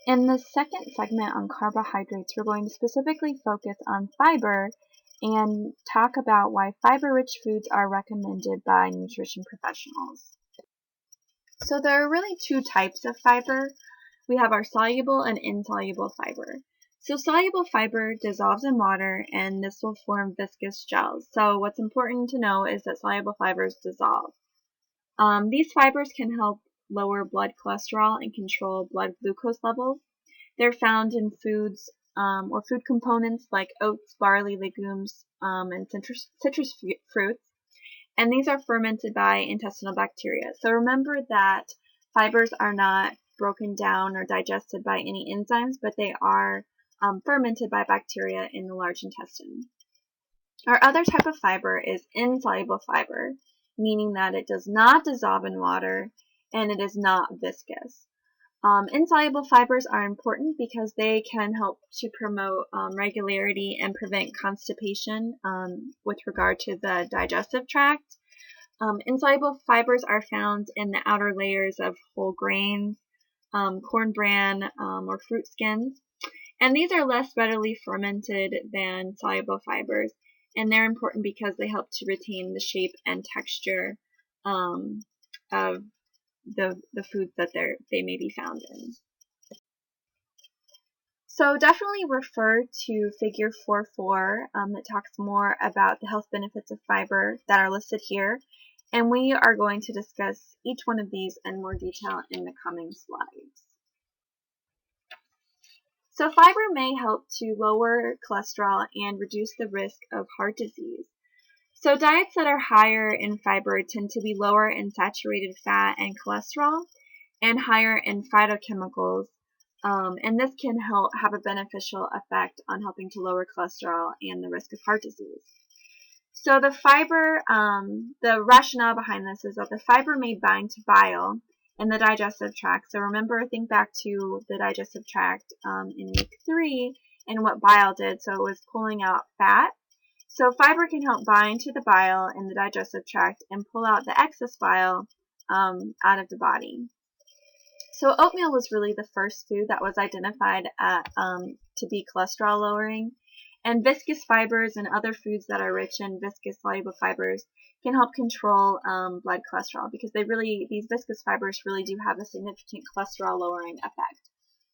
In the second segment on carbohydrates, we're going to specifically focus on fiber and talk about why fiber-rich foods are recommended by nutrition professionals. So there are really two types of fiber. We have our soluble and insoluble fiber. So soluble fiber dissolves in water and this will form viscous gels. So what's important to know is that soluble fibers dissolve. These fibers can help lower blood cholesterol and control blood glucose levels. They're found in foods or food components like oats, barley, legumes, and citrus fruits. And these are fermented by intestinal bacteria. So remember that fibers are not broken down or digested by any enzymes, but they are fermented by bacteria in the large intestine. Our other type of fiber is insoluble fiber, meaning that it does not dissolve in water and it is not viscous. Insoluble fibers are important because they can help to promote regularity and prevent constipation with regard to the digestive tract. Insoluble fibers are found in the outer layers of whole grains, corn bran, or fruit skins. And these are less readily fermented than soluble fibers, and they're important because they help to retain the shape and texture of the foods that they may be found in. So definitely refer to figure 4.4 that talks more about the health benefits of fiber that are listed here. And we are going to discuss each one of these in more detail in the coming slides. So fiber may help to lower cholesterol and reduce the risk of heart disease. So diets that are higher in fiber tend to be lower in saturated fat and cholesterol and higher in phytochemicals. And this can help have a beneficial effect on helping to lower cholesterol and the risk of heart disease. So the fiber, the rationale behind this is that the fiber may bind to bile in the digestive tract. So remember, think back to the digestive tract in week 3 and what bile did. So it was pulling out fat. So fiber can help bind to the bile in the digestive tract and pull out the excess bile out of the body. So oatmeal was really the first food that was identified to be cholesterol lowering. And viscous fibers and other foods that are rich in viscous soluble fibers can help control blood cholesterol because these viscous fibers really do have a significant cholesterol lowering effect.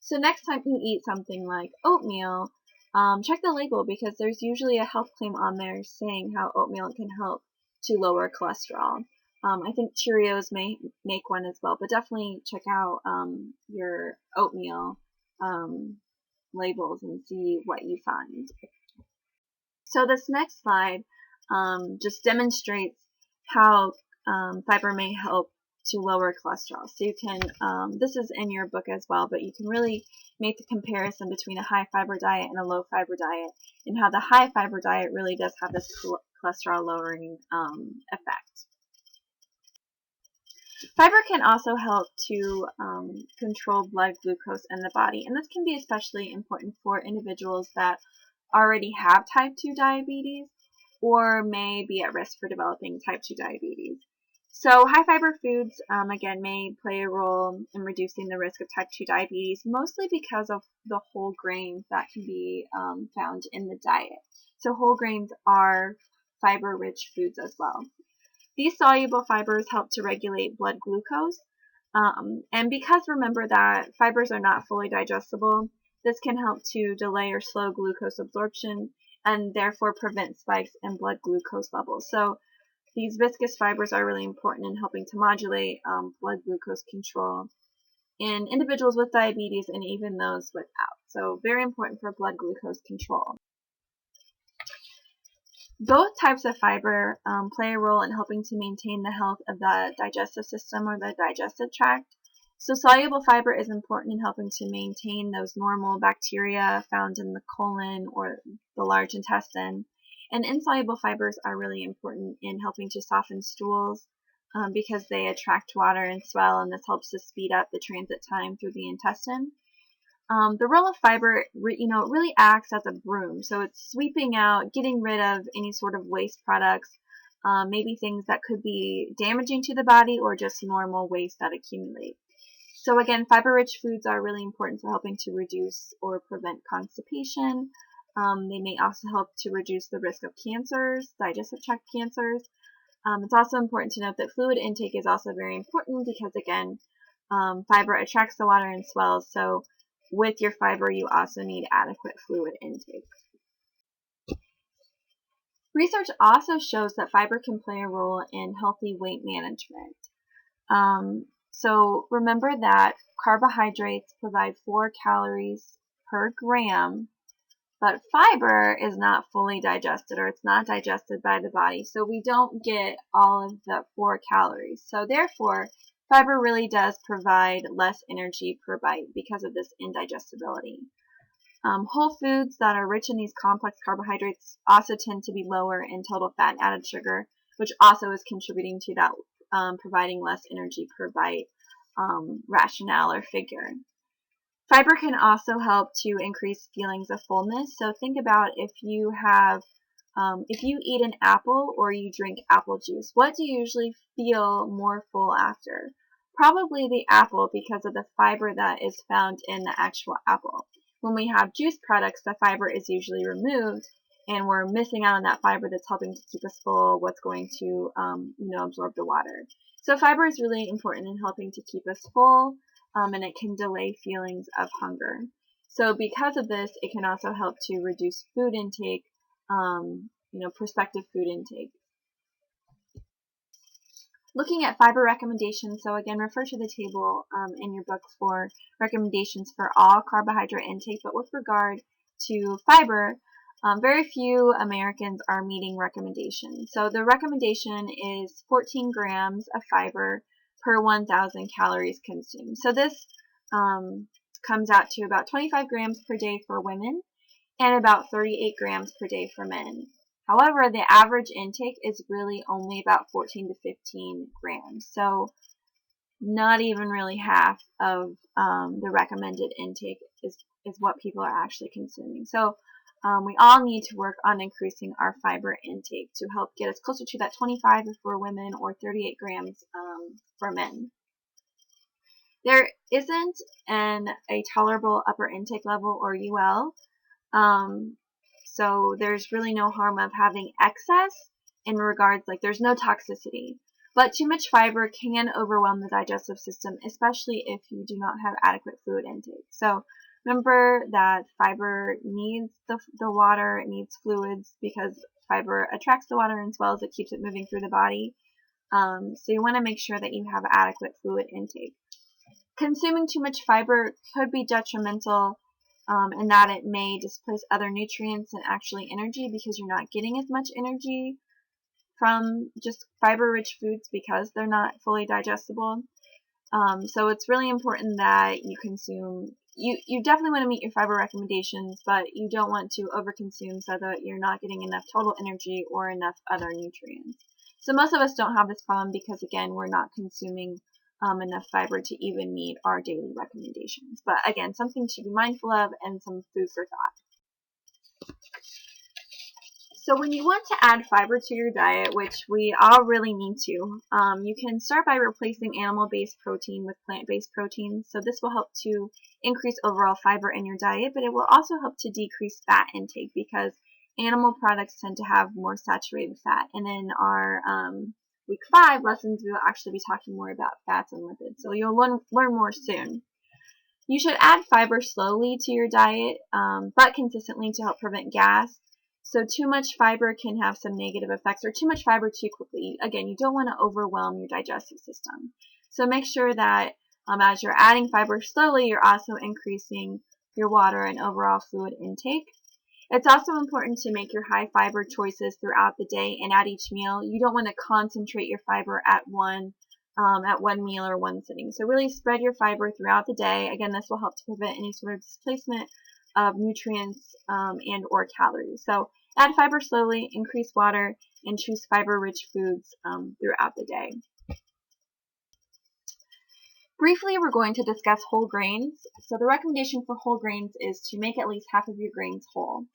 So next time you eat something like oatmeal, check the label because there's usually a health claim on there saying how oatmeal can help to lower cholesterol. I think Cheerios may make one as well, but definitely check out your oatmeal labels and see what you find. So this next slide just demonstrates how fiber may help to lower cholesterol. So you can, this is in your book as well, but you can really make the comparison between a high fiber diet and a low fiber diet and how the high fiber diet really does have this cholesterol lowering effect. Fiber can also help to control blood glucose in the body, and this can be especially important for individuals that already have type 2 diabetes or may be at risk for developing type 2 diabetes. So high fiber foods, again, may play a role in reducing the risk of type 2 diabetes, mostly because of the whole grains that can be found in the diet. So whole grains are fiber-rich foods as well. These soluble fibers help to regulate blood glucose, and because remember that fibers are not fully digestible, this can help to delay or slow glucose absorption and therefore prevent spikes in blood glucose levels. So these viscous fibers are really important in helping to modulate blood glucose control in individuals with diabetes and even those without. So very important for blood glucose control. Both types of fiber play a role in helping to maintain the health of the digestive system or the digestive tract. So soluble fiber is important in helping to maintain those normal bacteria found in the colon or the large intestine. And insoluble fibers are really important in helping to soften stools because they attract water and swell, and this helps to speed up the transit time through the intestine. The role of fiber, really acts as a broom. So it's sweeping out, getting rid of any sort of waste products, maybe things that could be damaging to the body or just normal waste that accumulate. So again, fiber-rich foods are really important for helping to reduce or prevent constipation. They may also help to reduce the risk of cancers, digestive tract cancers. It's also important to note that fluid intake is also very important because, again, fiber attracts the water and swells. So with your fiber, you also need adequate fluid intake. Research also shows that fiber can play a role in healthy weight management. So remember that carbohydrates provide 4 calories per gram, but fiber is not fully digested, or it's not digested by the body, so we don't get all of the 4 calories. So therefore, fiber really does provide less energy per bite because of this indigestibility. Whole foods that are rich in these complex carbohydrates also tend to be lower in total fat and added sugar, which also is contributing to that providing less energy per bite rationale or figure. Fiber can also help to increase feelings of fullness. So think about if you eat an apple or you drink apple juice, what do you usually feel more full after? Probably the apple because of the fiber that is found in the actual apple. When we have juice products, the fiber is usually removed, and we're missing out on that fiber that's helping to keep us full, what's going to absorb the water. So fiber is really important in helping to keep us full, and it can delay feelings of hunger. So because of this, it can also help to reduce food intake, prospective food intake. Looking at fiber recommendations, so again, refer to the table in your book for recommendations for all carbohydrate intake, but with regard to fiber, very few Americans are meeting recommendations. So the recommendation is 14 grams of fiber per 1,000 calories consumed. So this comes out to about 25 grams per day for women and about 38 grams per day for men. However, the average intake is really only about 14 to 15 grams. So not even really half of the recommended intake is what people are actually consuming. So we all need to work on increasing our fiber intake to help get us closer to that 25 for women or 38 grams for men. There isn't a tolerable upper intake level, or UL. So there's really no harm of having excess in regards, like there's no toxicity. But too much fiber can overwhelm the digestive system, especially if you do not have adequate fluid intake. So remember that fiber needs the water, it needs fluids because fiber attracts the water and swells, it keeps it moving through the body. So you want to make sure that you have adequate fluid intake. Consuming too much fiber could be detrimental in that it may displace other nutrients and actually energy because you're not getting as much energy from just fiber-rich foods because they're not fully digestible. So it's really important that you consume, you definitely want to meet your fiber recommendations, but you don't want to overconsume so that you're not getting enough total energy or enough other nutrients. So most of us don't have this problem because, again, we're not consuming enough fiber to even meet our daily recommendations. But again, something to be mindful of and some food for thought. So when you want to add fiber to your diet, which we all really need to, you can start by replacing animal-based protein with plant-based proteins. So this will help to increase overall fiber in your diet, but it will also help to decrease fat intake because animal products tend to have more saturated fat. And in our week 5 lessons, we will actually be talking more about fats and lipids. So you'll learn more soon. You should add fiber slowly to your diet, but consistently to help prevent gas. So too much fiber can have some negative effects, or too much fiber too quickly. Again, you don't want to overwhelm your digestive system. So make sure that as you're adding fiber slowly, you're also increasing your water and overall fluid intake. It's also important to make your high fiber choices throughout the day and at each meal. You don't want to concentrate your fiber at one meal or one sitting. So really spread your fiber throughout the day. Again, this will help to prevent any sort of displacement of nutrients and or calories. So add fiber slowly, increase water, and choose fiber-rich foods throughout the day. Briefly, we're going to discuss whole grains. So the recommendation for whole grains is to make at least half of your grains whole.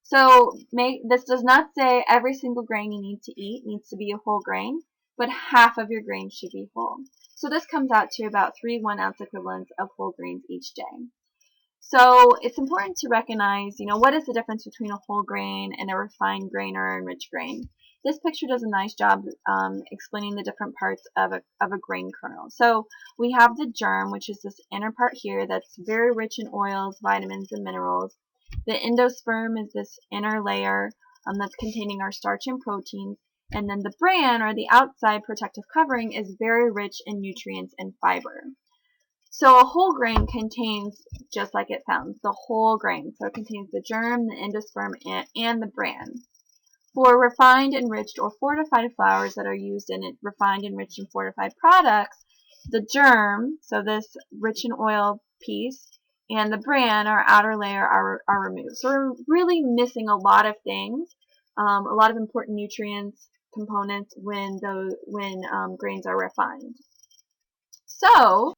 So this does not say every single grain you need to eat needs to be a whole grain, but half of your grains should be whole. So this comes out to about 3 1-ounce equivalents of whole grains each day. So it's important to recognize, what is the difference between a whole grain and a refined grain or enriched grain. This picture does a nice job explaining the different parts of a grain kernel. So we have the germ, which is this inner part here that's very rich in oils, vitamins, and minerals. The endosperm is this inner layer that's containing our starch and proteins. And then the bran, or the outside protective covering, is very rich in nutrients and fiber. So a whole grain contains, just like it sounds, the whole grain. So it contains the germ, the endosperm, and the bran. For refined, enriched, or fortified flours that are used in refined, enriched, and fortified products, the germ, so this rich in oil piece, and the bran, our outer layer, are removed. So we're really missing a lot of things, a lot of important nutrients, components when grains are refined. So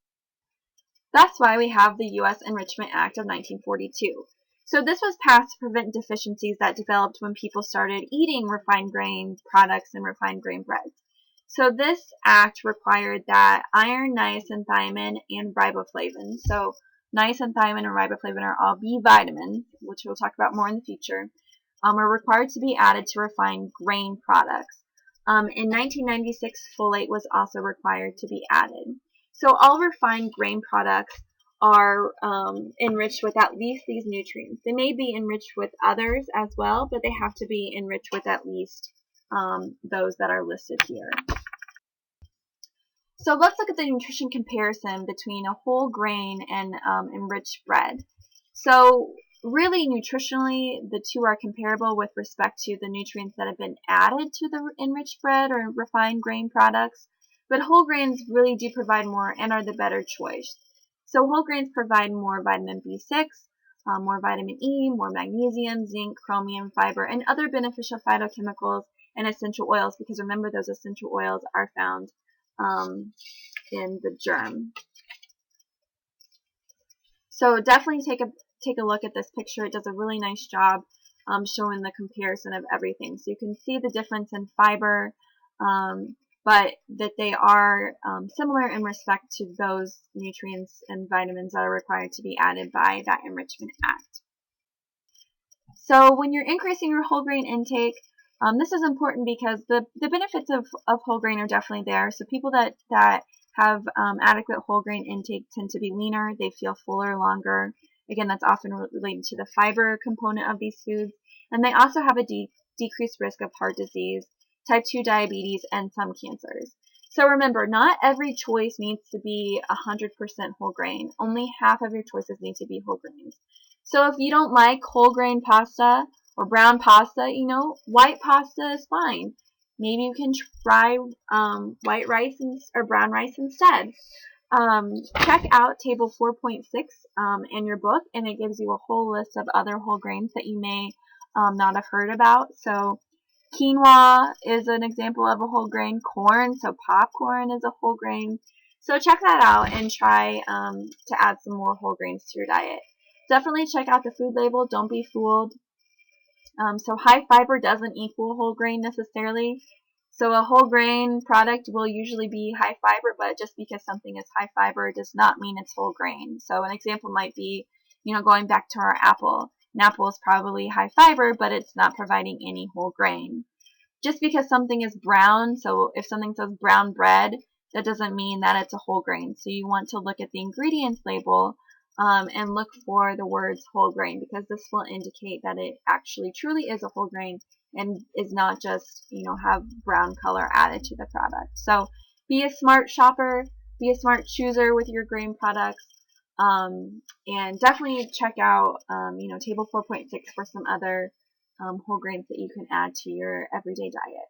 that's why we have the U.S. Enrichment Act of 1942. So this was passed to prevent deficiencies that developed when people started eating refined grain products and refined grain breads. So this act required that iron, niacin, and riboflavin, so niacin and riboflavin are all B vitamins, which we'll talk about more in the future, are required to be added to refined grain products. In 1996, folate was also required to be added. So all refined grain products are enriched with at least these nutrients. They may be enriched with others as well, but they have to be enriched with at least those that are listed here. So let's look at the nutrition comparison between a whole grain and enriched bread. So really, nutritionally, the two are comparable with respect to the nutrients that have been added to the enriched bread or refined grain products. But whole grains really do provide more and are the better choice. So whole grains provide more vitamin B6, more vitamin E, more magnesium, zinc, chromium, fiber, and other beneficial phytochemicals and essential oils, because remember, those essential oils are found in the germ. So definitely take a look at this picture. It does a really nice job showing the comparison of everything. So you can see the difference in fiber, but that they are similar in respect to those nutrients and vitamins that are required to be added by that Enrichment Act. So when you're increasing your whole grain intake, this is important because the benefits of whole grain are definitely there. So people that have adequate whole grain intake tend to be leaner. They feel fuller longer. Again, that's often related to the fiber component of these foods. And they also have a decreased risk of heart disease, type 2 diabetes, and some cancers. So remember, not every choice needs to be 100% whole grain. Only half of your choices need to be whole grains. So if you don't like whole grain pasta or brown pasta, white pasta is fine. Maybe you can try white rice or brown rice instead. Check out table 4.6 in your book, and it gives you a whole list of other whole grains that you may not have heard about. So quinoa is an example of a whole grain. Corn, so popcorn is a whole grain. So check that out and try to add some more whole grains to your diet. Definitely check out the food label. Don't be fooled. So high fiber doesn't equal whole grain necessarily. So a whole grain product will usually be high fiber, but just because something is high fiber does not mean it's whole grain. So an example might be, going back to our apple. An apple is probably high fiber, but it's not providing any whole grain. Just because something is brown, so if something says brown bread, that doesn't mean that it's a whole grain. So you want to look at the ingredients label and look for the words whole grain, because this will indicate that it actually truly is a whole grain and is not just, have brown color added to the product. So be a smart shopper, be a smart chooser with your grain products, and definitely check out, table 4.6 for some other whole grains that you can add to your everyday diet.